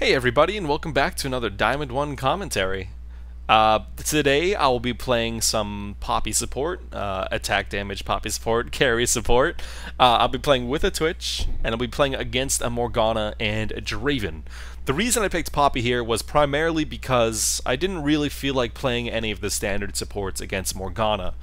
Hey everybody, and welcome back to another Diamond 1 commentary. Today I will be playing some Poppy support, attack damage Poppy support, carry support. I'll be playing with a Twitch, and I'll be playing against a Morgana and a Draven. The reason I picked Poppy here was primarily because I didn't really feel like playing any of the standard supports against Morgana.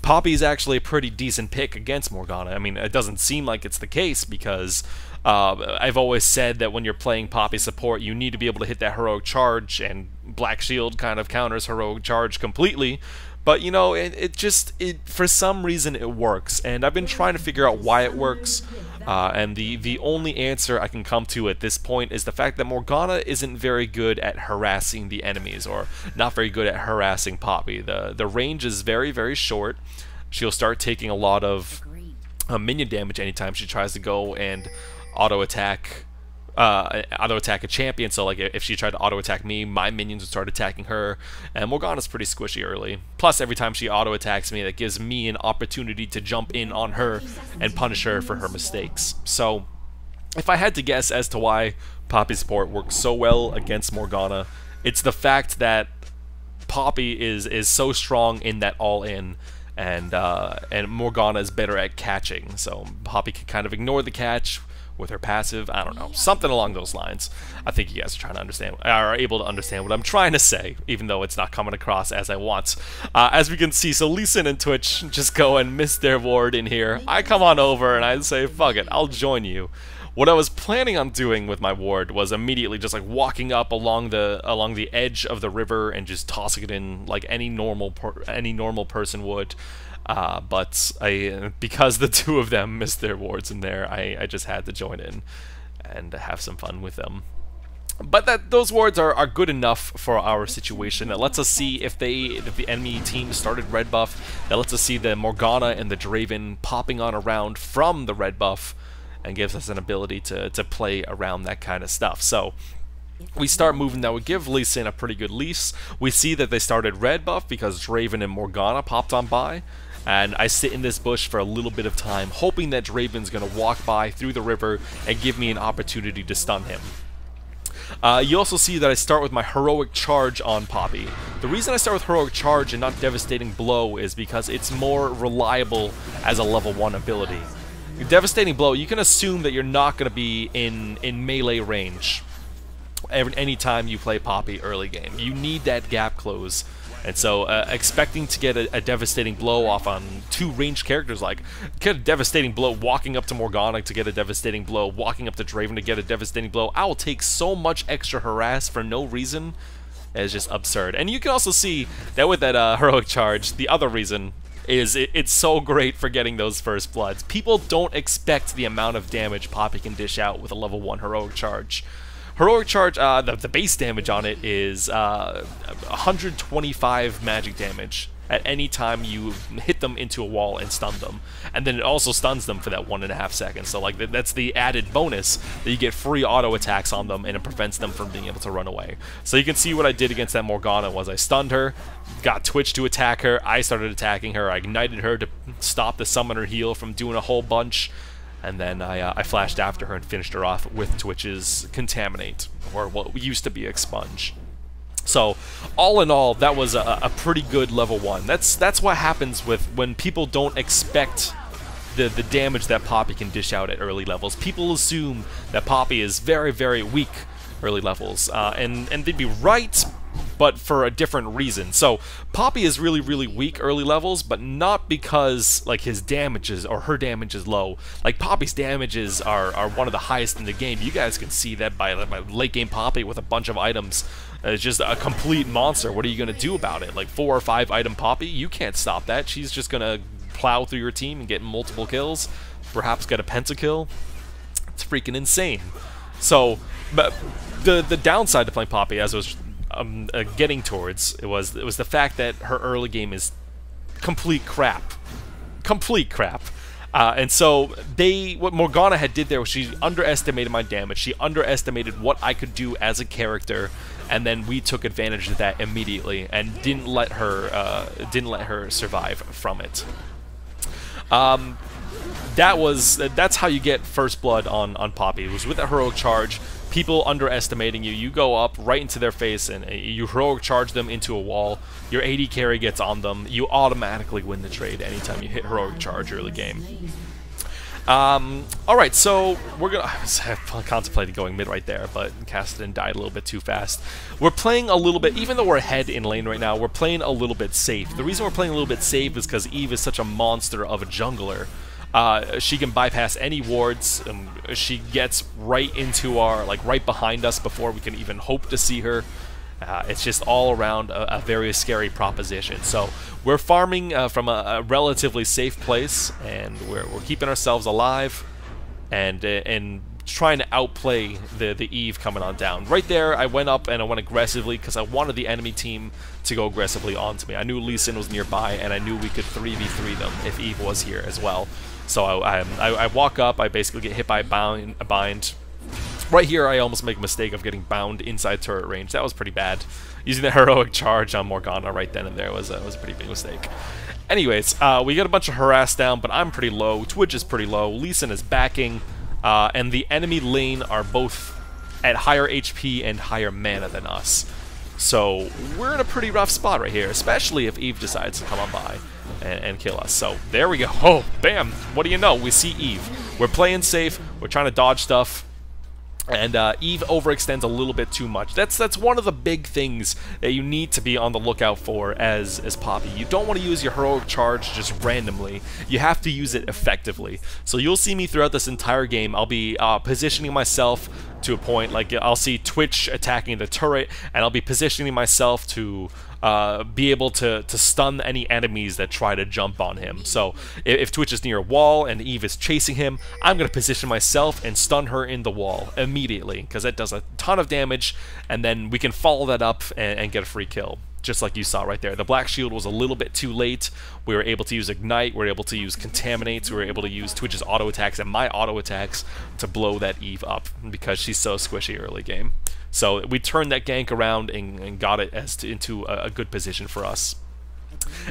Poppy is actually a pretty decent pick against Morgana. I mean, it doesn't seem like it's the case because I've always said that when you're playing Poppy support, you need to be able to hit that heroic charge, and Black Shield kind of counters heroic charge completely. But, you know, for some reason it works, and I've been trying to figure out why it works. And the only answer I can come to at this point is the fact that Morgana isn't very good at harassing the enemies, or not very good at harassing Poppy. The range is very, very short. She'll start taking a lot of minion damage anytime she tries to go and auto attack a champion. So like if she tried to auto attack me, my minions would start attacking her, and Morgana's pretty squishy early. Plus every time she auto attacks me, that gives me an opportunity to jump in on her and punish her for her mistakes. So if I had to guess as to why Poppy support works so well against Morgana, it's the fact that Poppy is so strong in that all-in, and Morgana is better at catching. So Poppy can kind of ignore the catch with her passive. I don't know, something along those lines. I think you guys are trying to understand, are able to understand what I'm trying to say, even though it's not coming across as I want. As we can see, so Lee Sin and Twitch just go and miss their ward in here. I come on over and I say, fuck it, I'll join you. What I was planning on doing with my ward was immediately just like walking up along the edge of the river and just tossing it in like any normal person would. But because the two of them missed their wards in there, I just had to join in and have some fun with them. But those wards are good enough for our situation. That lets us see if the enemy team started red buff. That lets us see the Morgana and the Draven popping on around from the red buff, and gives us an ability to play around that kind of stuff. So we start moving. Now we give Lee Sin a pretty good leash. We see that they started red buff because Draven and Morgana popped on by. And I sit in this bush for a little bit of time, hoping that Draven's going to walk by through the river and give me an opportunity to stun him. You also see that I start with my heroic charge on Poppy. The reason I start with heroic charge and not devastating blow is because it's more reliable as a level 1 ability. Devastating blow, you can assume that you're not going to be in melee range anytime you play Poppy early game. You need that gap close. And so expecting to get a devastating blow off on two ranged characters, like get a devastating blow walking up to Morgana to get a devastating blow, walking up to Draven to get a devastating blow, I will take so much extra harass for no reason. It's just absurd. And you can also see that with that heroic charge, the other reason is it's so great for getting those first bloods. People don't expect the amount of damage Poppy can dish out with a level 1 heroic charge. Heroic charge, the base damage on it is 125 magic damage at any time you hit them into a wall and stun them. And then it also stuns them for that 1.5 seconds. So like that's the added bonus, that you get free auto attacks on them, and it prevents them from being able to run away. So you can see what I did against that Morgana was I stunned her, got Twitch to attack her, I started attacking her, I ignited her to stop the summoner heal from doing a whole bunch. And then I flashed after her and finished her off with Twitch's Contaminate, or what used to be Expunge. So, all in all, that was a pretty good level 1. That's what happens when people don't expect the damage that Poppy can dish out at early levels. People assume that Poppy is very, very weak early levels, and they'd be right, but for a different reason. So Poppy is really, really weak early levels, but not because like his damages or her damage is low. Like Poppy's damages are one of the highest in the game. You guys can see that by late game Poppy with a bunch of items. It's just a complete monster. What are you going to do about it? Like 4 or 5 item Poppy? You can't stop that. She's just going to plow through your team and get multiple kills. Perhaps get a pentakill. It's freaking insane. So, but the downside to playing Poppy, as I was getting towards, it was the fact that her early game is complete crap. And so what Morgana had did there was she underestimated my damage. She underestimated what I could do as a character, and then we took advantage of that immediately and didn't let her survive from it. That's how you get first blood on Poppy. It was with a heroic charge. people underestimating you. You go up right into their face and you heroic charge them into a wall. Your AD carry gets on them. You automatically win the trade anytime you hit heroic charge early game. Alright, so we're gonna... I was contemplating going mid right there, but Cassidy died a little bit too fast. We're playing a little bit, even though we're ahead in lane right now, we're playing a little bit safe. The reason we're playing a little bit safe is because Eve is such a monster of a jungler. She can bypass any wards. She gets right into our, like, right behind us before we can even hope to see her. It's just all around a very scary proposition. So we're farming from a relatively safe place, and we're keeping ourselves alive, and trying to outplay the Eve coming on down. Right there, I went up and I went aggressively because I wanted the enemy team to go aggressively onto me. I knew Lee Sin was nearby, and I knew we could 3v3 them if Eve was here as well. So I walk up, I basically get hit by a bind. Right here, I almost make a mistake of getting bound inside turret range. That was pretty bad. Using the heroic charge on Morgana right then and there was a pretty big mistake. Anyways, we got a bunch of harass down, but I'm pretty low. Twitch is pretty low. Lee Sin is backing, and the enemy lane are both at higher HP and higher mana than us. So we're in a pretty rough spot right here, especially if Eve decides to come on by and kill us. So there we go. Oh, bam! What do you know? We see Eve. We're playing safe. We're trying to dodge stuff. And Eve overextends a little bit too much. That's one of the big things that you need to be on the lookout for as Poppy. You don't want to use your heroic charge just randomly. You have to use it effectively. So you'll see me throughout this entire game. I'll be positioning myself to a point, like I'll see Twitch attacking the turret, and I'll be positioning myself to be able to stun any enemies that try to jump on him. So if Twitch is near a wall and Eve is chasing him, I'm going to position myself and stun her in the wall immediately, because that does a ton of damage, and then we can follow that up and get a free kill. Just like you saw right there. The Black Shield was a little bit too late. We were able to use Ignite, we were able to use Contaminates, we were able to use Twitch's auto attacks and my auto attacks to blow that Eve up, because she's so squishy early game. So we turned that gank around and got it into a good position for us.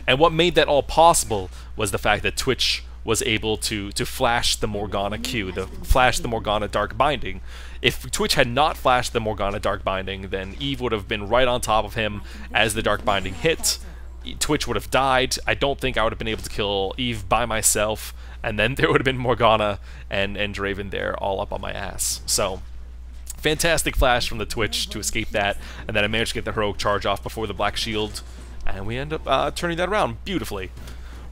And what made that all possible was the fact that Twitch was able to flash the Morgana Q, flash the Morgana Dark Binding. If Twitch had not flashed the Morgana Dark Binding, then Eve would have been right on top of him as the Dark Binding hit. Twitch would have died. I don't think I would have been able to kill Eve by myself, and then there would have been Morgana and Draven there all up on my ass. So fantastic flash from the Twitch to escape that, and then I managed to get the heroic charge off before the Black Shield, and we end up turning that around beautifully.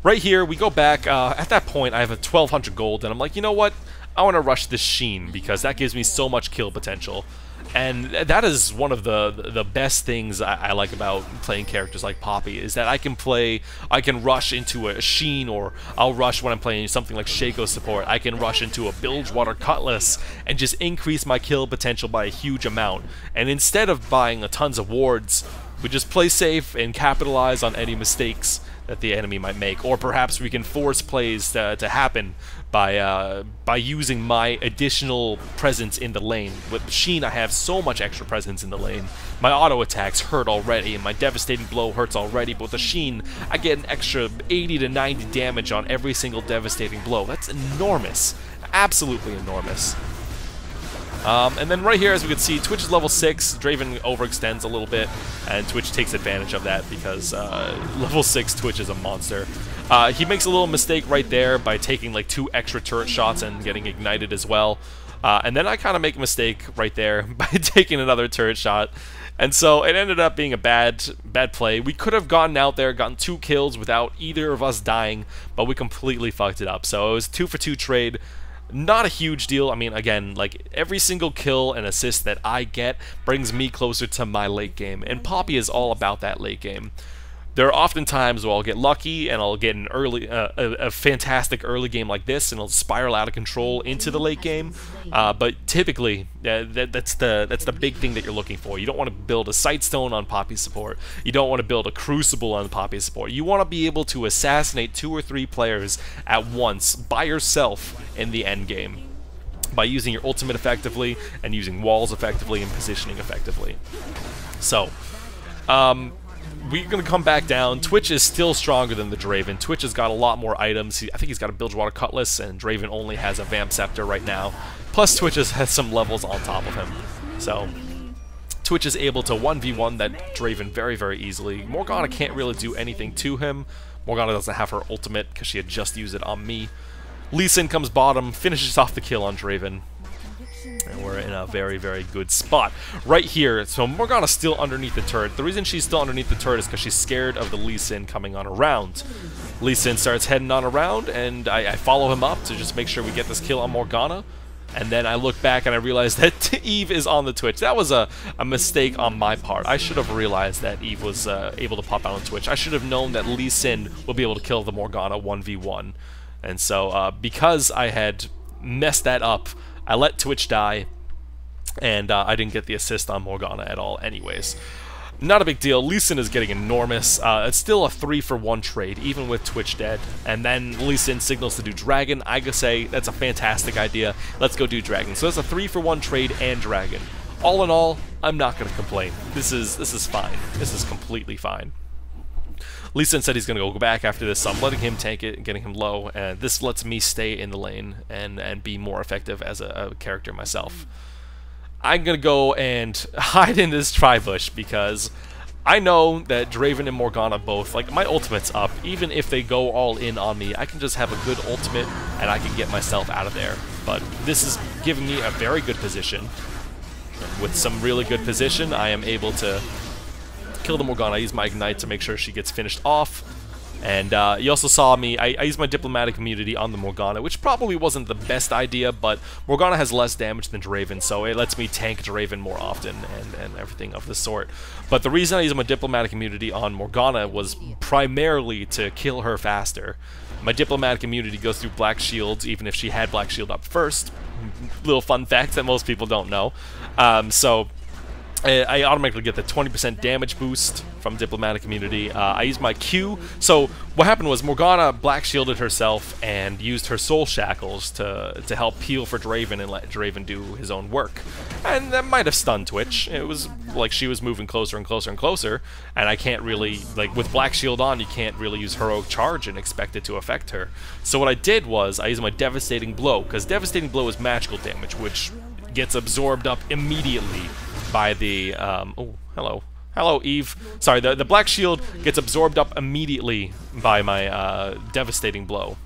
Right here, we go back. At that point, I have a 1200 gold, and I'm like, you know what? I want to rush this Sheen, because that gives me so much kill potential. And that is one of the best things I like about playing characters like Poppy, is that I can rush into a Sheen, or I'll rush when I'm playing something like Shaco support. I can rush into a Bilgewater Cutlass and just increase my kill potential by a huge amount. And instead of buying tons of wards, we just play safe and capitalize on any mistakes that the enemy might make, or perhaps we can force plays to happen by using my additional presence in the lane. With Sheen, I have so much extra presence in the lane. My auto attacks hurt already, and my devastating blow hurts already, but with the Sheen, I get an extra 80 to 90 damage on every single devastating blow. That's enormous. Absolutely enormous. And then right here, as we can see, Twitch is level 6, Draven overextends a little bit, and Twitch takes advantage of that because level 6 Twitch is a monster. He makes a little mistake right there by taking like 2 extra turret shots and getting ignited as well. And then I kind of make a mistake right there by taking another turret shot. And so it ended up being a bad play. We could have gotten out there, gotten 2 kills without either of us dying, but we completely fucked it up. So it was a 2-for-2 trade. Not a huge deal. I mean, again, like, every single kill and assist that I get brings me closer to my late game, and Poppy is all about that late game. There are often times where I'll get lucky and I'll get an a fantastic early game like this, and it'll spiral out of control into the late game. But typically, that's the big thing that you're looking for. You don't want to build a Sightstone on Poppy support. You don't want to build a Crucible on Poppy support. You want to be able to assassinate 2 or 3 players at once by yourself in the end game, by using your ultimate effectively and using walls effectively and positioning effectively. So, we're going to come back down. Twitch is still stronger than the Draven. Twitch has got a lot more items. I think he's got a Bilgewater Cutlass, and Draven only has a Vamp Scepter right now. Plus, Twitch has some levels on top of him. So Twitch is able to 1v1 that Draven very, very easily. Morgana can't really do anything to him. Morgana doesn't have her ultimate because she had just used it on me. Lee Sin comes bottom, finishes off the kill on Draven. And we're in a very, very good spot. Right here, so Morgana's still underneath the turret. The reason she's still underneath the turret is because she's scared of the Lee Sin coming on around. Lee Sin starts heading on around, and I follow him up to just make sure we get this kill on Morgana. And then I look back and I realize that Eve is on the Twitch. That was a mistake on my part. I should have realized that Eve was able to pop out on Twitch. I should have known that Lee Sin would be able to kill the Morgana 1v1. And so because I had messed that up, I let Twitch die, and I didn't get the assist on Morgana at all anyways. Not a big deal. Lee Sin is getting enormous. It's still a 3-for-1 trade, even with Twitch dead. And then Lee Sin signals to do Dragon. I could say that's a fantastic idea. Let's go do Dragon. So it's a 3-for-1 trade and Dragon. All in all, I'm not going to complain. This is fine. This is completely fine. Lee Sin said he's going to go back after this, so I'm letting him tank it and getting him low, and this lets me stay in the lane and be more effective as a character myself. I'm going to go and hide in this tri-bush because I know that Draven and Morgana both, like, my ultimate's up. Even if they go all in on me, I can just have a good ultimate and I can get myself out of there. But this is giving me a very good position. With some really good position, I am able to kill the Morgana. I use my Ignite to make sure she gets finished off. And you also saw me, I used my Diplomatic Immunity on the Morgana, which probably wasn't the best idea, but Morgana has less damage than Draven, so it lets me tank Draven more often and everything of the sort. But the reason I used my Diplomatic Immunity on Morgana was primarily to kill her faster. My Diplomatic Immunity goes through Black Shields, even if she had Black Shield up first. Little fun fact that most people don't know. So I automatically get the 20% damage boost from Diplomatic Immunity. I used my Q. So what happened was Morgana Black Shielded herself and used her Soul Shackles to help peel for Draven and let Draven do his own work. And that might have stunned Twitch. It was like she was moving closer and closer and closer, and I can't really, like, with Black Shield on, you can't really use Heroic Charge and expect it to affect her. So what I did was I used my Devastating Blow, because Devastating Blow is magical damage, which gets absorbed up immediately by the, oh, hello, Eve. Sorry, the Black Shield gets absorbed up immediately by my Devastating Blow.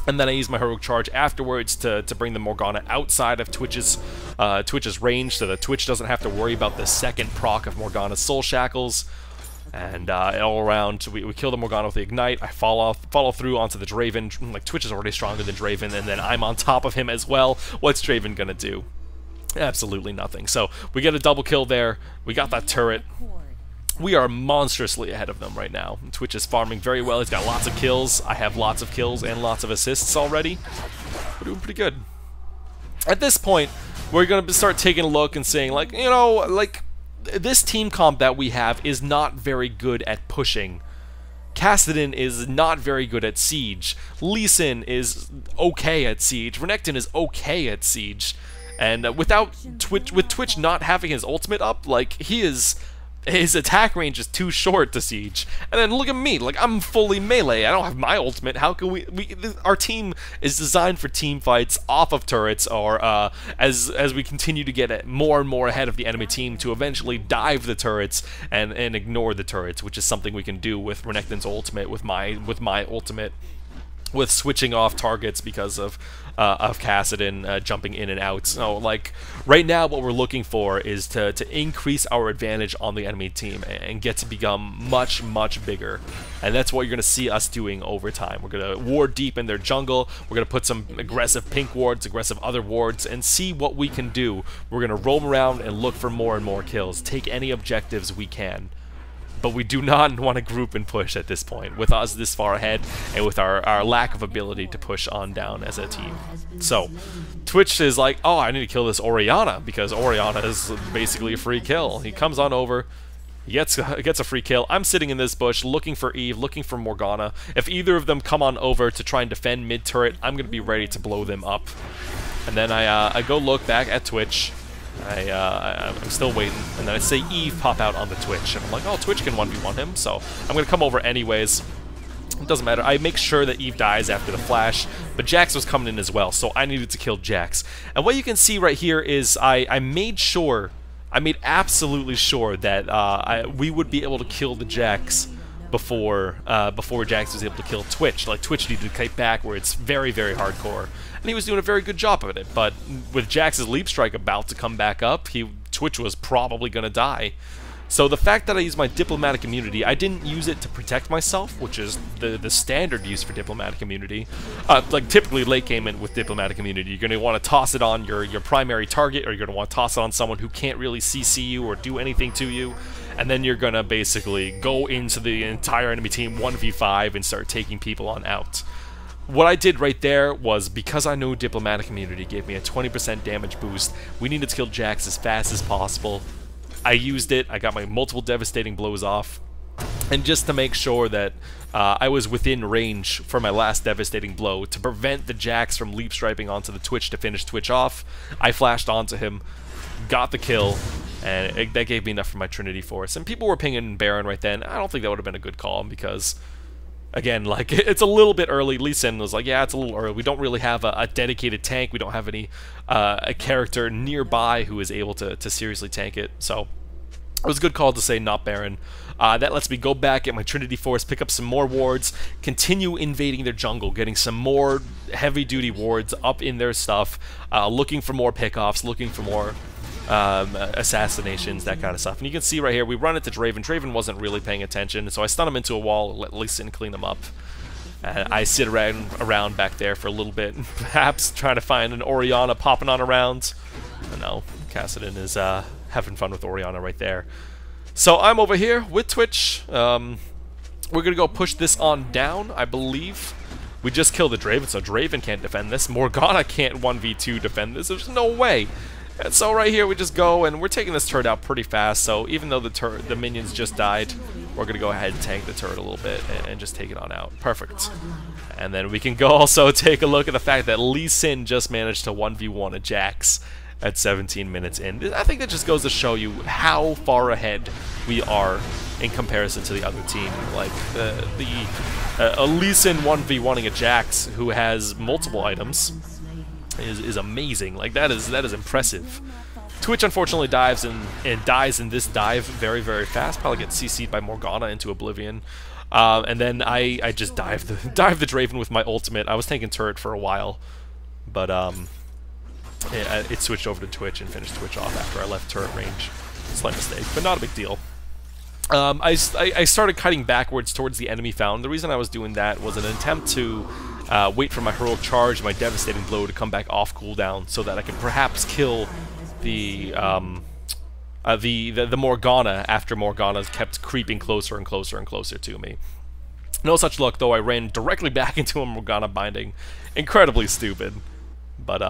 And then I use my Heroic Charge afterwards to bring the Morgana outside of Twitch's range, so that Twitch doesn't have to worry about the second proc of Morgana's Soul Shackles. And all around, we kill the Morgana with the Ignite. I follow through onto the Draven. Like, Twitch is already stronger than Draven, and then I'm on top of him as well. What's Draven gonna do? Absolutely nothing. So we get a double kill there. We got that turret. We are monstrously ahead of them right now. Twitch is farming very well. He's got lots of kills. I have lots of kills and lots of assists already. We're doing pretty good. At this point, we're going to start taking a look and saying, like, you know, like, this team comp that we have is not very good at pushing. Kassadin is not very good at Siege. Lee Sin is okay at Siege. Renekton is okay at Siege. And with Twitch not having his ultimate up, like, his attack range is too short to Siege. And then look at me, like, I'm fully melee. I don't have my ultimate. How can our team is designed for team fights off of turrets, or as we continue to get more and more ahead of the enemy team to eventually dive the turrets and ignore the turrets, which is something we can do with Renekton's ultimate, with my ultimate, with switching off targets because of Kassadin jumping in and out. So, like, right now what we're looking for is to increase our advantage on the enemy team and get to become much, much bigger. And that's what you're going to see us doing over time. We're going to ward deep in their jungle. We're going to put some aggressive pink wards, aggressive other wards, and see what we can do. We're going to roam around and look for more and more kills. Take any objectives we can. But we do not want to group and push at this point, with us this far ahead, and with our lack of ability to push on down as a team. So, Twitch is like, oh, I need to kill this Orianna, because Orianna is basically a free kill. He comes on over, he gets a free kill. I'm sitting in this bush, looking for Eve, looking for Morgana. If either of them come on over to try and defend mid-turret, I'm going to be ready to blow them up. And then I go look back at Twitch. I'm still waiting, and then I see Eve pop out on the Twitch, and I'm like, oh, Twitch can 1v1 him, so I'm going to come over anyways. It doesn't matter. I make sure that Eve dies after the flash, but Jax was coming in as well, so I needed to kill Jax. And what you can see right here is I made sure I made absolutely sure that we would be able to kill the Jax before Jax was able to kill Twitch. Like, Twitch needed to kite back where it's very, very hardcore. And he was doing a very good job of it. But with Jax's Leap Strike about to come back up, Twitch was probably going to die. So the fact that I used my Diplomatic Immunity, I didn't use it to protect myself, which is the standard use for Diplomatic Immunity. Like, typically late game with Diplomatic Immunity, you're going to want to toss it on your primary target, or you're going to want to toss it on someone who can't really CC you or do anything to you. And then you're going to basically go into the entire enemy team 1v5 and start taking people on out. What I did right there was, because I knew Diplomatic Immunity gave me a 20% damage boost, we needed to kill Jax as fast as possible. I used it, I got my multiple devastating blows off, and just to make sure that I was within range for my last devastating blow, to prevent the Jax from leap striping onto the Twitch to finish Twitch off, I flashed onto him, got the kill, and that gave me enough for my Trinity Force. And people were pinging Baron right then. I don't think that would have been a good call, because, again, like, it's a little bit early. Lee Sin was like, yeah, it's a little early. We don't really have a dedicated tank. We don't have any a character nearby who is able to seriously tank it. So it was a good call to say not Baron. That lets me go back, get my Trinity Force, pick up some more wards, continue invading their jungle, getting some more heavy-duty wards up in their stuff, looking for more pickoffs, looking for more assassinations, that kind of stuff. And you can see right here, we run into Draven. Draven wasn't really paying attention, so I stun him into a wall, let Lee Sin clean him up. And I sit around back there for a little bit, perhaps trying to find an Orianna popping on around. No, Kassadin is having fun with Orianna right there. So I'm over here with Twitch. We're gonna go push this on down, I believe. We just killed the Draven, so Draven can't defend this. Morgana can't 1v2 defend this. There's no way. And so right here we just go, and we're taking this turret out pretty fast. So even though the minions just died, we're gonna go ahead and tank the turret a little bit and just take it on out. Perfect. And then we can go also take a look at the fact that Lee Sin just managed to 1v1 a Jax at 17 minutes in. I think that just goes to show you how far ahead we are in comparison to the other team. Like, a Lee Sin 1v1ing a Jax who has multiple items is amazing. Like, that is impressive. Twitch unfortunately dies in this dive very, very fast. Probably gets CC'd by Morgana into oblivion. And then I just dive the Draven with my ultimate. I was tanking turret for a while, but it switched over to Twitch and finished Twitch off after I left turret range. Slight mistake, but not a big deal. I started cutting backwards towards the enemy fountain. The reason I was doing that was an attempt to wait for my heroic charge, my devastating blow to come back off cooldown, so that I could perhaps kill the Morgana after Morgana kept creeping closer and closer and closer to me. No such luck, though. I ran directly back into a Morgana binding. Incredibly stupid, but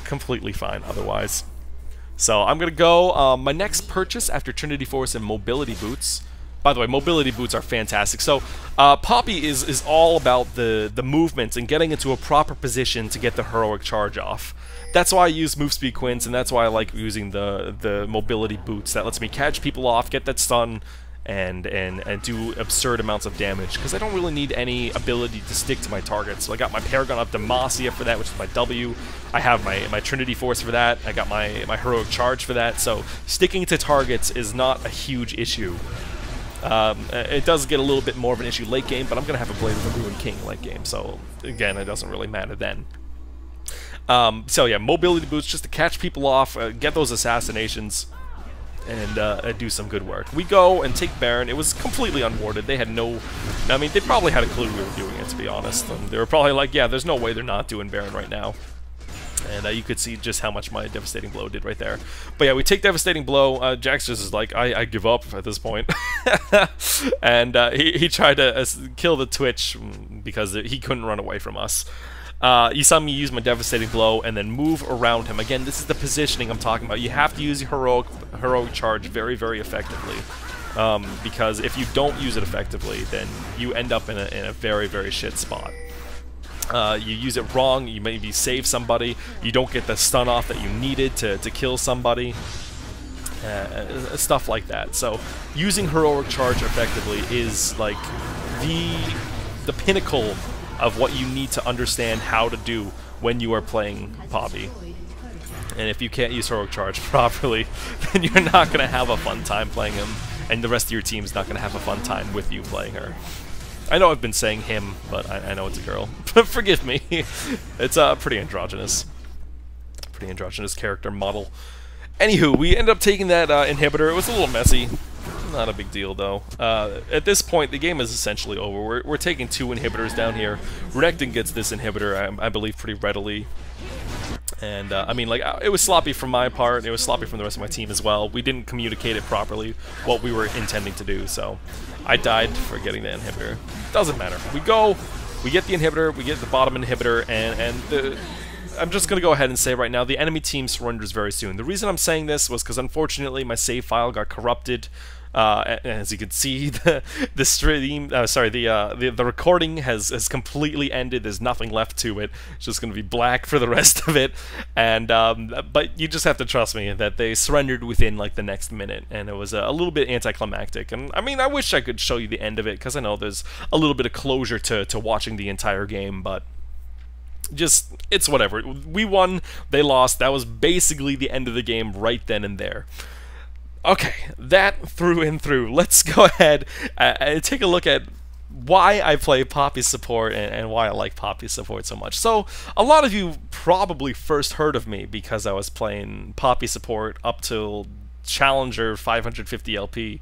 completely fine otherwise. So I'm gonna go my next purchase after Trinity Force and Mobility Boots. By the way, Mobility Boots are fantastic. So Poppy is all about the movement and getting into a proper position to get the heroic charge off. That's why I use Move Speed Quints, and that's why I like using the Mobility Boots. That lets me catch people off, get that stun, and do absurd amounts of damage, because I don't really need any ability to stick to my targets. So I got my Paragon of Demacia for that, which is my W. I have my Trinity Force for that. I got my Heroic Charge for that. So sticking to targets is not a huge issue. It does get a little bit more of an issue late game, but I'm going to have a Blade of the Ruined King late game, so again, it doesn't really matter then. So yeah, Mobility Boots just to catch people off, get those assassinations, and do some good work. We go and take Baron. It was completely unwarded. They had no... I mean, they probably had a clue we were doing it, to be honest. And they were probably like, yeah, there's no way they're not doing Baron right now. And you could see just how much my Devastating Blow did right there. But yeah, we take Devastating Blow. Jax just is like, I give up at this point. And he tried to kill the Twitch because he couldn't run away from us. You saw me use my Devastating Blow and then move around him. Again, this is the positioning I'm talking about. You have to use your heroic charge very, very effectively. Because if you don't use it effectively, then you end up in a very, very shit spot. You use it wrong, you maybe save somebody, you don't get the stun off that you needed to kill somebody, stuff like that. So using heroic charge effectively is like the pinnacle of what you need to understand how to do when you are playing Poppy. And if you can't use Heroic Charge properly, then you're not going to have a fun time playing him, and the rest of your team's not going to have a fun time with you playing her. I know I've been saying him, but I know it's a girl. But forgive me. It's pretty androgynous. Pretty androgynous character model. Anywho, we ended up taking that inhibitor. It was a little messy. Not a big deal, though. At this point, the game is essentially over. We're taking 2 inhibitors down here. Renekton gets this inhibitor, I believe, pretty readily. And, I mean, like, it was sloppy from my part. It was sloppy from the rest of my team as well. We didn't communicate it properly, what we were intending to do, so I died for getting the inhibitor. Doesn't matter. We get the inhibitor, we get the bottom inhibitor, and I'm just going to go ahead and say right now, the enemy team surrenders very soon. The reason I'm saying this was because, unfortunately, my save file got corrupted. As you can see, the stream, the recording has completely ended. There's nothing left to it. It's just going to be black for the rest of it. And but you just have to trust me that they surrendered within like the next minute, and it was a little bit anticlimactic. And I mean, I wish I could show you the end of it because I know there's a little bit of closure to watching the entire game, but just, it's whatever. We won, they lost. That was basically the end of the game right then and there. Okay, that through and through. Let's go ahead and take a look at why I play Poppy support and why I like Poppy support so much. So, a lot of you probably first heard of me because I was playing Poppy support up till Challenger 550 LP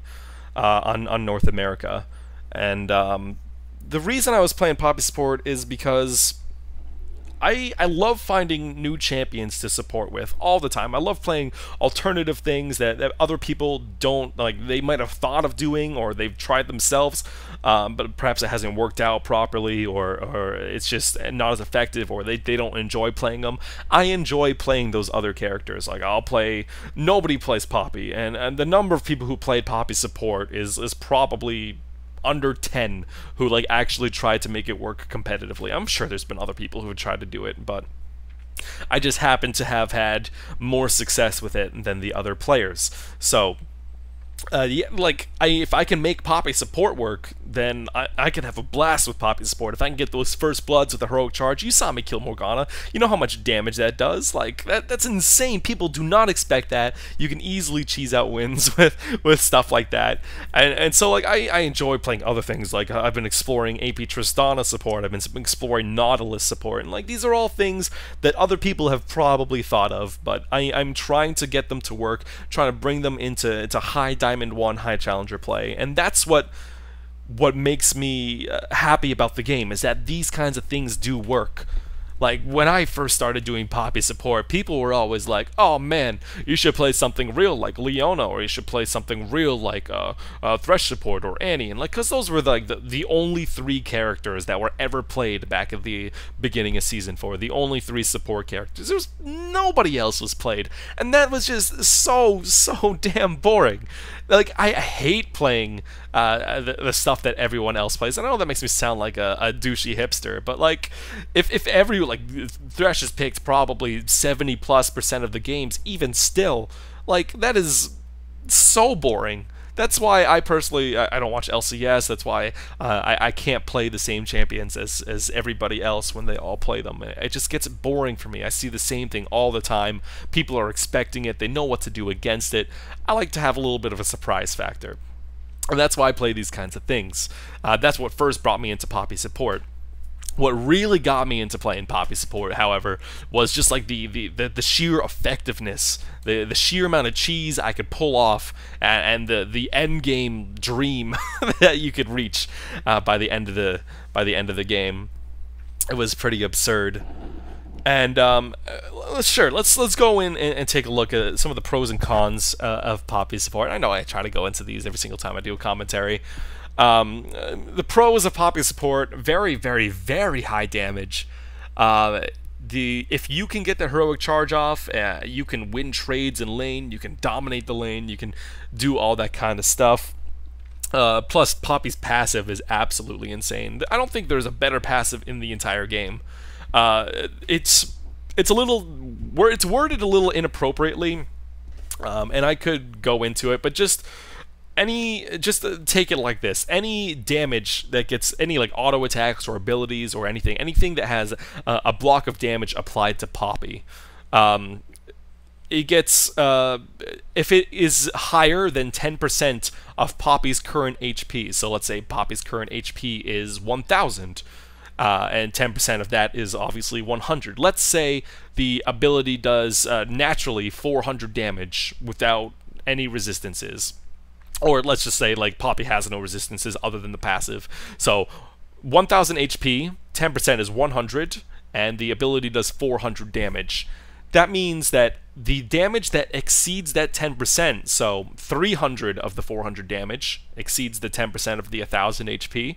on North America. And the reason I was playing Poppy support is because I love finding new champions to support with all the time. I love playing alternative things that other people don't, like, they might have thought of doing or they've tried themselves, but perhaps it hasn't worked out properly, or it's just not as effective, or they don't enjoy playing them. I enjoy playing those other characters. Like, nobody plays Poppy, and the number of people who played Poppy support is probably under 10 who like actually tried to make it work competitively. I'm sure there's been other people who have tried to do it, but I just happen to have had more success with it than the other players. So yeah, like, if I can make Poppy support work, then I can have a blast with Poppy support. If I can get those first bloods with the heroic charge, you saw me kill Morgana. You know how much damage that does? Like, that's insane. People do not expect that. You can easily cheese out wins with stuff like that. And so, like, I enjoy playing other things. Like, I've been exploring AP Tristana support. I've been exploring Nautilus support. And, like, these are all things that other people have probably thought of, but I'm trying to get them to work, trying to bring them into high Diamond 1, high Challenger play. And that's what makes me happy about the game, is that these kinds of things do work. Like, when I first started doing Poppy support, people were always like, oh man, you should play something real like Leona, or you should play something real like Thresh support or Annie. And like, because those were like the only 3 characters that were ever played back at the beginning of Season 4. The only 3 support characters. There was nobody else was played. And that was just so damn boring. Like, I hate playing the stuff that everyone else plays. And I know that makes me sound like a douchey hipster, but like, if like, Thresh has picked probably 70+% of the games, even still, like, that is so boring. That's why I personally, I don't watch LCS. That's why I can't play the same champions as everybody else when they all play them. It just gets boring for me. I see the same thing all the time. People are expecting it. They know what to do against it. I like to have a little bit of a surprise factor. And that's why I play these kinds of things. That's what first brought me into Poppy support. What really got me into playing Poppy support, however, was just like the sheer effectiveness, the sheer amount of cheese I could pull off, and the end game dream that you could reach by the end of the game. It was pretty absurd. And sure, let's go in and take a look at some of the pros and cons of Poppy support. I know I try to go into these every single time I do a commentary. The pros of Poppy support: very, very, very high damage. If you can get the heroic charge off, you can win trades in lane, you can dominate the lane, you can do all that kind of stuff. Plus, Poppy's passive is absolutely insane. I don't think there's a better passive in the entire game. It's worded a little inappropriately, and I could go into it, but just take it like this: any damage that gets any like auto attacks or abilities or anything that has a block of damage applied to Poppy, it gets if it is higher than 10% of Poppy's current HP. So let's say Poppy's current HP is 1,000. And 10% of that is obviously 100. Let's say the ability does naturally 400 damage without any resistances. Or let's just say like Poppy has no resistances other than the passive. So 1000 HP, 10% is 100, and the ability does 400 damage. That means that the damage that exceeds that 10%, so 300 of the 400 damage exceeds the 10% of the 1000 HP,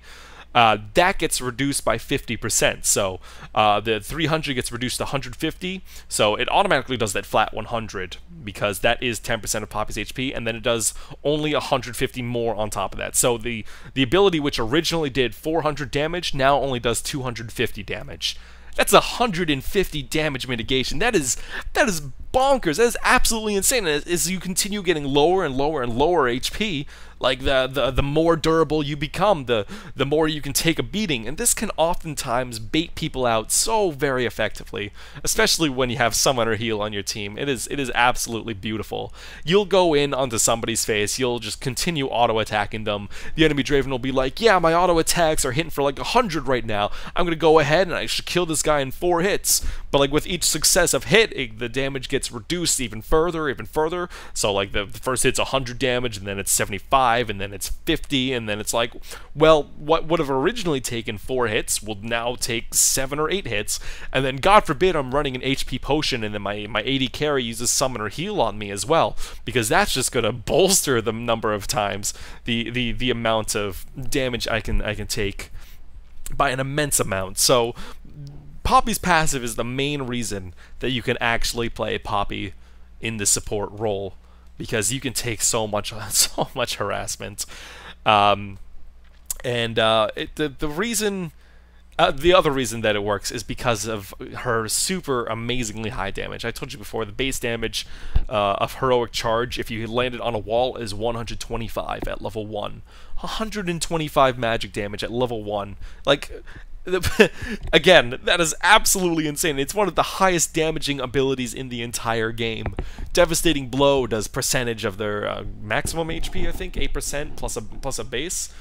that gets reduced by 50%. So the 300 gets reduced to 150, so it automatically does that flat 100 because that is 10% of Poppy's HP, and then it does only 150 more on top of that. So the ability which originally did 400 damage now only does 250 damage. That's 150 damage mitigation. That is bonkers. That is absolutely insane. And as you continue getting lower and lower and lower HP, like the more durable you become, the more you can take a beating. And this can oftentimes bait people out so very effectively, especially when you have Summoner Heal on your team. It is absolutely beautiful. You'll go in onto somebody's face, you'll just continue auto-attacking them. The enemy Draven will be like, yeah, my auto-attacks are hitting for like 100 right now. I'm going to go ahead and I should kill this guy in 4 hits. But like with each successive hit, the damage gets reduced even further. So like the first hit's 100 damage, and then it's 75, and then it's 50, and then it's like, well, what would have originally taken 4 hits will now take 7 or 8 hits, and then God forbid I'm running an HP potion and then my AD carry uses Summoner Heal on me as well, because that's just gonna bolster the number of times the amount of damage I can take by an immense amount. So Poppy's passive is the main reason that you can actually play Poppy in the support role, because you can take so much harassment. The other reason that it works is because of her super amazingly high damage. I told you before, the base damage of Heroic Charge, if you landed on a wall, is 125 at level 1. 125 magic damage at level 1. Like, again, that is absolutely insane. It's one of the highest damaging abilities in the entire game. Devastating Blow does percentage of their maximum HP, I think, 8% plus a base.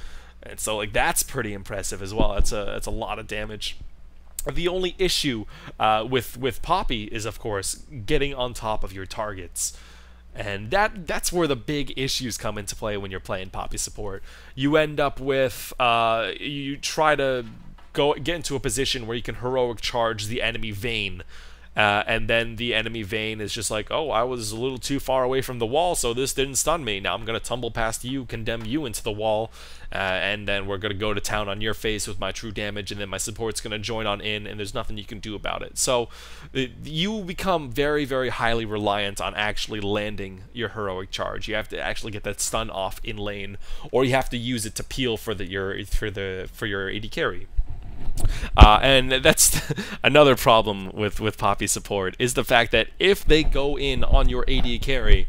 And so like that's pretty impressive as well. That's a lot of damage. The only issue with Poppy is, of course, getting on top of your targets. And that's where the big issues come into play when you're playing Poppy support. You end up with you try to get into a position where you can heroic charge the enemy Vayne, and then the enemy Vayne is just like, oh, I was a little too far away from the wall, so this didn't stun me. Now I'm gonna tumble past you, condemn you into the wall, and then we're gonna go to town on your face with my true damage, and then my support's gonna join on in, and there's nothing you can do about it. So you become very, very highly reliant on actually landing your heroic charge. You have to actually get that stun off in lane, or you have to use it to peel for your AD carry. And that's another problem with Poppy support, is the fact that if they go in on your AD carry,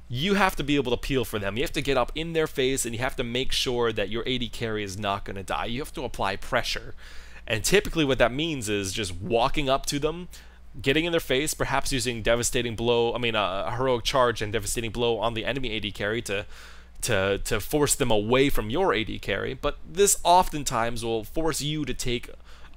you have to be able to peel for them. You have to get up in their face, and you have to make sure that your AD carry is not going to die. You have to apply pressure. And typically what that means is just walking up to them, getting in their face, perhaps using Devastating Blow, Heroic Charge and Devastating Blow on the enemy AD carry to force them away from your AD carry, but this oftentimes will force you to take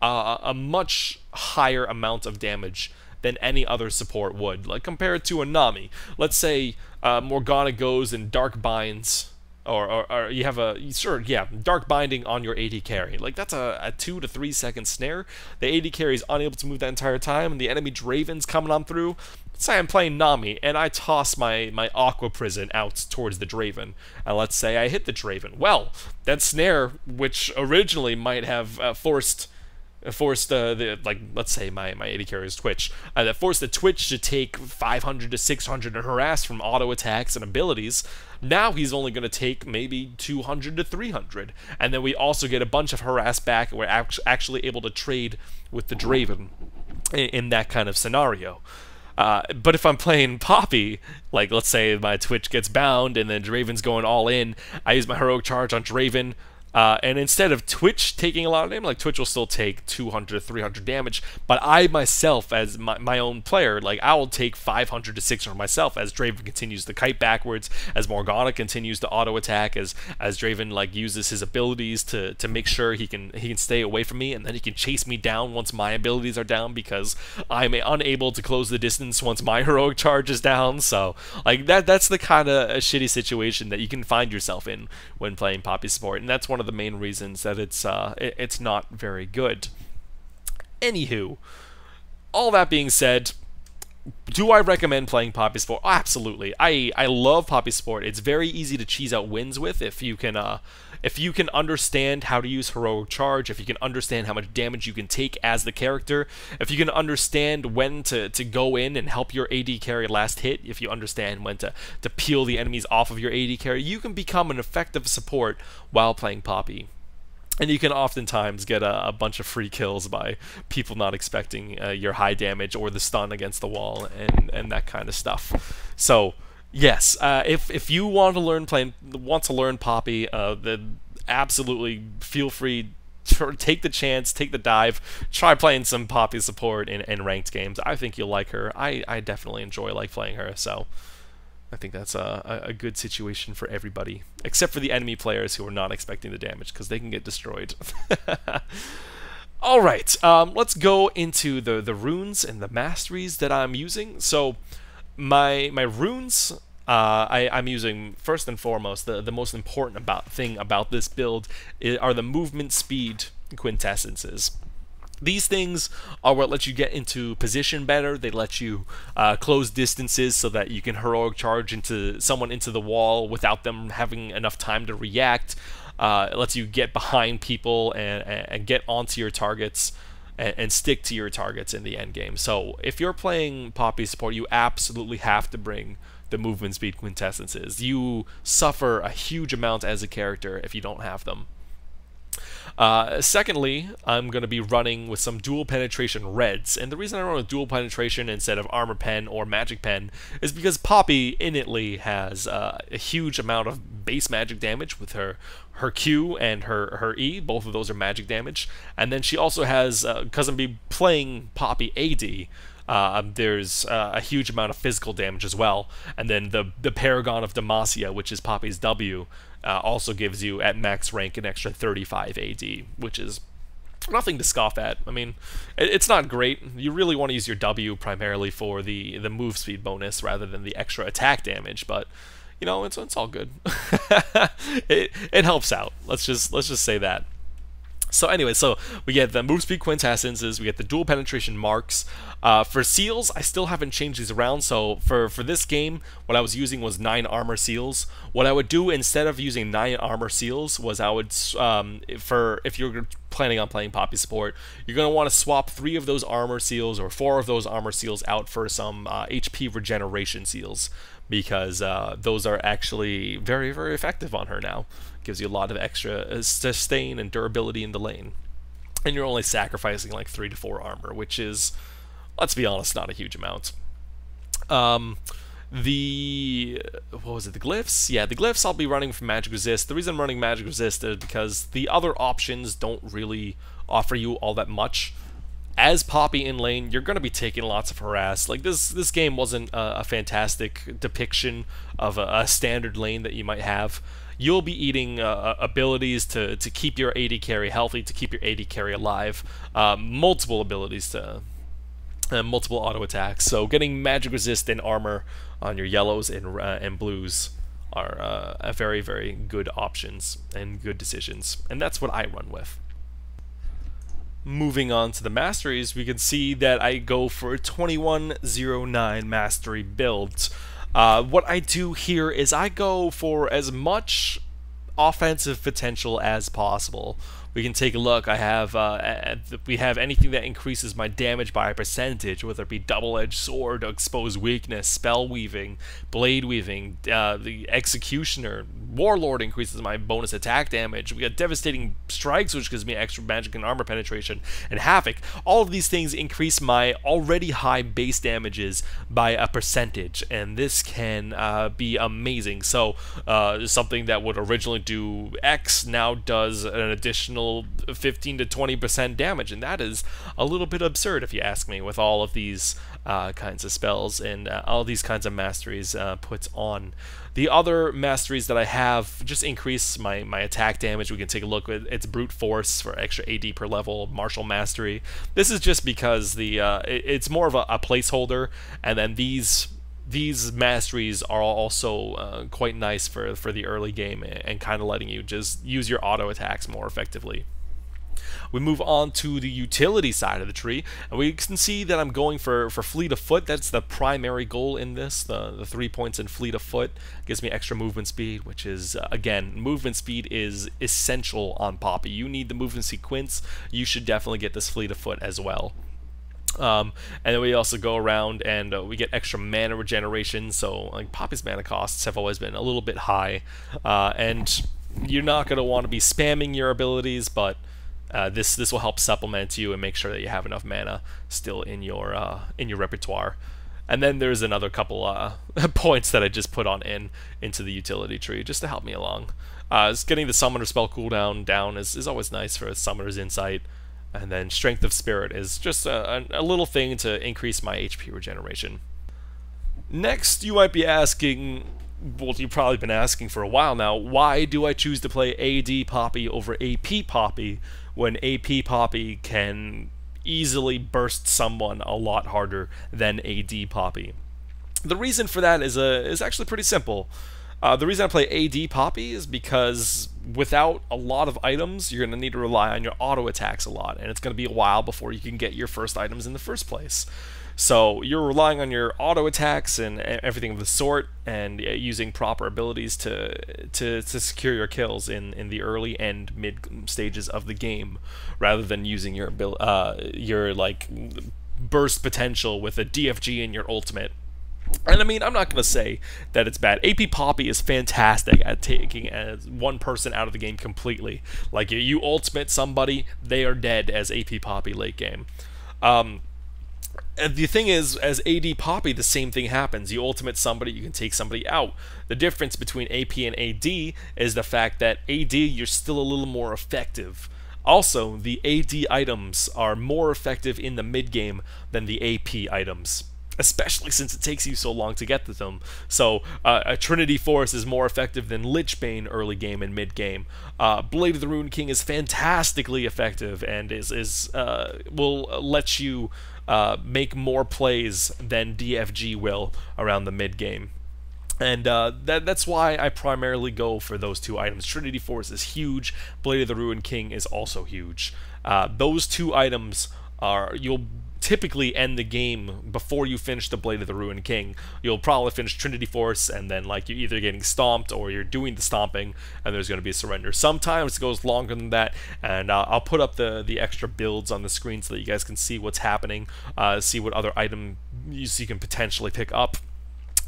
a much higher amount of damage than any other support would. Like compared to a Nami, let's say Morgana goes and Dark Binds, or you have Dark Binding on your AD carry. Like that's a 2 to 3 second snare. The AD carry is unable to move that entire time, and the enemy Draven's coming on through. Let's say I'm playing Nami, and I toss my Aqua Prison out towards the Draven, and let's say I hit the Draven. Well, that snare, which originally might have forced let's say my AD carry is Twitch, that forced the Twitch to take 500 to 600 and harass from auto attacks and abilities, now he's only going to take maybe 200 to 300, and then we also get a bunch of harass back, and we're actually able to trade with the Draven in that kind of scenario. But if I'm playing Poppy, like let's say my Twitch gets bound and then Draven's going all in, I use my heroic charge on Draven, And instead of Twitch taking a lot of damage, like Twitch will still take 200 to 300 damage, but I myself, as my own player, like I will take 500 to 600 myself as Draven continues to kite backwards, as Morgana continues to auto attack, as Draven like uses his abilities to make sure he can stay away from me, and then he can chase me down once my abilities are down because I'm unable to close the distance once my heroic charge is down. So like that's the kind of shitty situation that you can find yourself in when playing Poppy support, and that's one of the main reasons that it's not very good. Anywho, all that being said, do I recommend playing Poppy support? Oh, absolutely. I love Poppy support. It's very easy to cheese out wins with if you can understand how to use heroic charge, if you can understand how much damage you can take as the character, if you can understand when to go in and help your AD carry last hit, if you understand when to peel the enemies off of your AD carry, you can become an effective support while playing Poppy. And you can oftentimes get a bunch of free kills by people not expecting your high damage or the stun against the wall and that kind of stuff. So yes, if you want to learn Poppy, then absolutely feel free to take the chance, take the dive, try playing some Poppy support in ranked games. I think you'll like her. I definitely enjoy playing her. So I think that's a good situation for everybody, except for the enemy players who are not expecting the damage, because they can get destroyed. Alright, let's go into the runes and the masteries that I'm using. So my runes, I'm using, first and foremost, the most important thing about this build are the movement speed quintessences. These things are what let you get into position better. They let you close distances so that you can heroic charge into someone into the wall without them having enough time to react. It lets you get behind people and get onto your targets and stick to your targets in the end game. So if you're playing Poppy support, you absolutely have to bring the movement speed quintessences. You suffer a huge amount as a character if you don't have them. Secondly, I'm going to be running with some dual penetration reds, and the reason I run with dual penetration instead of armor pen or magic pen is because Poppy innately has a huge amount of base magic damage with her Q and her E. Both of those are magic damage, and then she also has, because I'm playing Poppy AD, there's a huge amount of physical damage as well, and then the Paragon of Demacia, which is Poppy's W, also gives you at max rank an extra 35 AD, which is nothing to scoff at. I mean, it's not great. You really want to use your W primarily for the move speed bonus rather than the extra attack damage, but you know, it's all good. it helps out. Let's just say that. So anyway, so we get the move speed quintessences, we get the dual penetration marks. For seals, I still haven't changed these around, so for this game, what I was using was 9 armor seals. What I would do instead of using 9 armor seals was I would, if you're planning on playing Poppy support, you're going to want to swap 3 of those armor seals or 4 of those armor seals out for some HP regeneration seals, because those are actually very, very effective on her now. Gives you a lot of extra sustain and durability in the lane. And you're only sacrificing like 3 to 4 armor, which is, let's be honest, not a huge amount. What was it, the glyphs? Yeah, the glyphs I'll be running from Magic Resist. The reason I'm running Magic Resist is because the other options don't really offer you all that much. As Poppy in lane, you're going to be taking lots of harass. Like, this game wasn't a fantastic depiction of a standard lane that you might have. You'll be eating abilities to keep your AD carry healthy, to keep your AD carry alive, multiple abilities to multiple auto attacks. So getting magic resist and armor on your yellows and blues are a very, very good options and good decisions, and that's what I run with. Moving on to the masteries, we can see that I go for a 2109 mastery build. What I do here is I go for as much offensive potential as possible. we can take a look. We have anything that increases my damage by a percentage, whether it be double-edged sword, exposed weakness, spell weaving, blade weaving, the executioner, warlord increases my bonus attack damage. We got devastating strikes, which gives me extra magic and armor penetration, and havoc. All of these things increase my already high base damages by a percentage, and this can be amazing. So something that would originally do X now does an additional 15 to 20% damage, and that is a little bit absurd if you ask me, with all of these kinds of spells and all these kinds of masteries put on. The other masteries that I have just increase my attack damage. We can take a look at its brute force for extra AD per level, martial mastery. This is just because it's more of a placeholder, and then these masteries are also quite nice for the early game and kind of letting you just use your auto attacks more effectively. We move on to the utility side of the tree, and we can see that I'm going for fleet of foot. That's the primary goal in this. The 3 points in fleet of foot gives me extra movement speed, which is, again, movement speed is essential on Poppy. You need the movement sequence. You should definitely get this fleet of foot as well. And then we also go around and we get extra mana regeneration. So like Poppy's mana costs have always been a little bit high, and you're not going to want to be spamming your abilities, but this will help supplement you and make sure that you have enough mana still in your repertoire. And then there's another couple points that I just put on into the utility tree just to help me along. Getting the summoner spell cooldown down is always nice for a summoner's insight. And then Strength of Spirit is just a little thing to increase my HP regeneration. Next, you might be asking, well, you've probably been asking for a while now, why do I choose to play AD Poppy over AP Poppy when AP Poppy can easily burst someone a lot harder than AD Poppy? The reason for that is actually pretty simple. The reason I play AD Poppy is because without a lot of items, you're going to need to rely on your auto attacks a lot, and it's going to be a while before you can get your first items in the first place. So you're relying on your auto attacks and everything of the sort, and using proper abilities to secure your kills in the early and mid stages of the game, rather than using your like burst potential with a DFG in your ultimate. And I mean, I'm not going to say that it's bad. AP Poppy is fantastic at taking one person out of the game completely. Like, you ultimate somebody, they are dead as AP Poppy late game. And the thing is, as AD Poppy, the same thing happens. You ultimate somebody, you can take somebody out. The difference between AP and AD is the fact that AD, you're still a little more effective. Also, the AD items are more effective in the mid-game than the AP items, especially since it takes you so long to get to them. So a Trinity Force is more effective than Lichbane early game and mid game. Blade of the Ruined King is fantastically effective and will let you make more plays than DFG will around the mid game. And that's why I primarily go for those two items. Trinity Force is huge. Blade of the Ruined King is also huge. Those two items you'll typically end the game before you finish the Blade of the Ruined King. You'll probably finish Trinity Force, and then like you're either getting stomped or you're doing the stomping, and there's going to be a surrender. Sometimes it goes longer than that, and I'll put up the extra builds on the screen so that you guys can see what's happening, see what other item you can potentially pick up.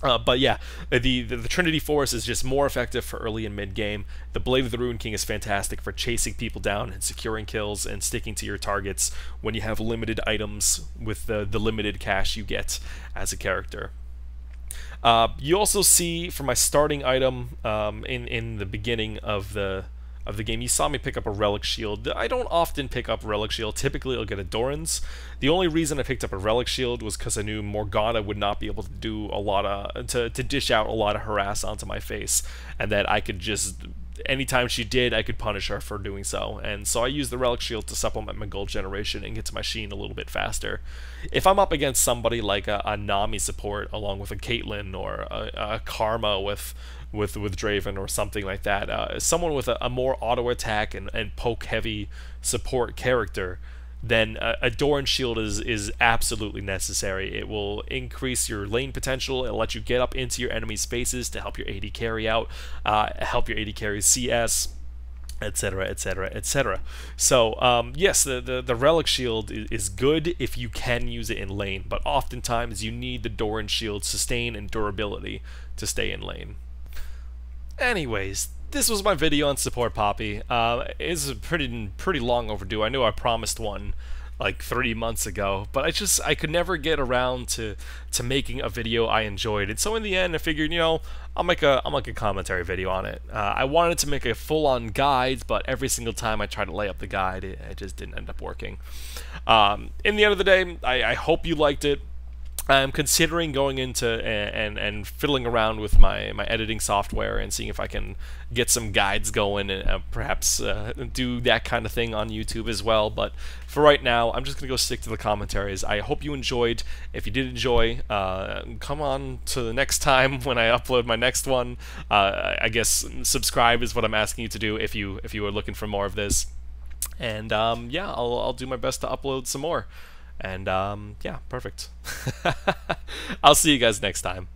But yeah, the Trinity Force is just more effective for early and mid game. The Blade of the Ruined King is fantastic for chasing people down and securing kills and sticking to your targets when you have limited items with the limited cash you get as a character. You also see for my starting item in the beginning of the game, you saw me pick up a Relic Shield. I don't often pick up Relic Shield. Typically I'll get a Doran's. The only reason I picked up a Relic Shield was because I knew Morgana would not be able to do a lot of to dish out a lot of harass onto my face, and that I could just, anytime she did, I could punish her for doing so. And so I used the Relic Shield to supplement my gold generation and get to my Sheen a little bit faster. If I'm up against somebody like a Nami support along with a Caitlyn or a Karma with Draven or something like that, someone with a more auto attack and poke heavy support character, then a Doran Shield is absolutely necessary. It will increase your lane potential. It'll let you get up into your enemy spaces to help your AD carry out, help your AD carry CS. etc., etc., etc. So yes, the relic shield is good if you can use it in lane, but oftentimes you need the Doran shield sustain and durability to stay in lane. Anyways, this was my video on support Poppy. It's pretty long overdue. I knew I promised one like 3 months ago, but I could never get around to making a video I enjoyed. And so in the end, I figured, I'll make a commentary video on it. I wanted to make a full-on guide, but every single time I tried to lay up the guide, it just didn't end up working. In the end of the day, I hope you liked it. I'm considering going into and fiddling around with my editing software and seeing if I can get some guides going and perhaps do that kind of thing on YouTube as well. But for right now, I'm just going to go stick to the commentaries. I hope you enjoyed. If you did enjoy, come on to the next time when I upload my next one. I guess subscribe is what I'm asking you to do if you are looking for more of this. And yeah, I'll do my best to upload some more. And yeah, perfect. I'll see you guys next time.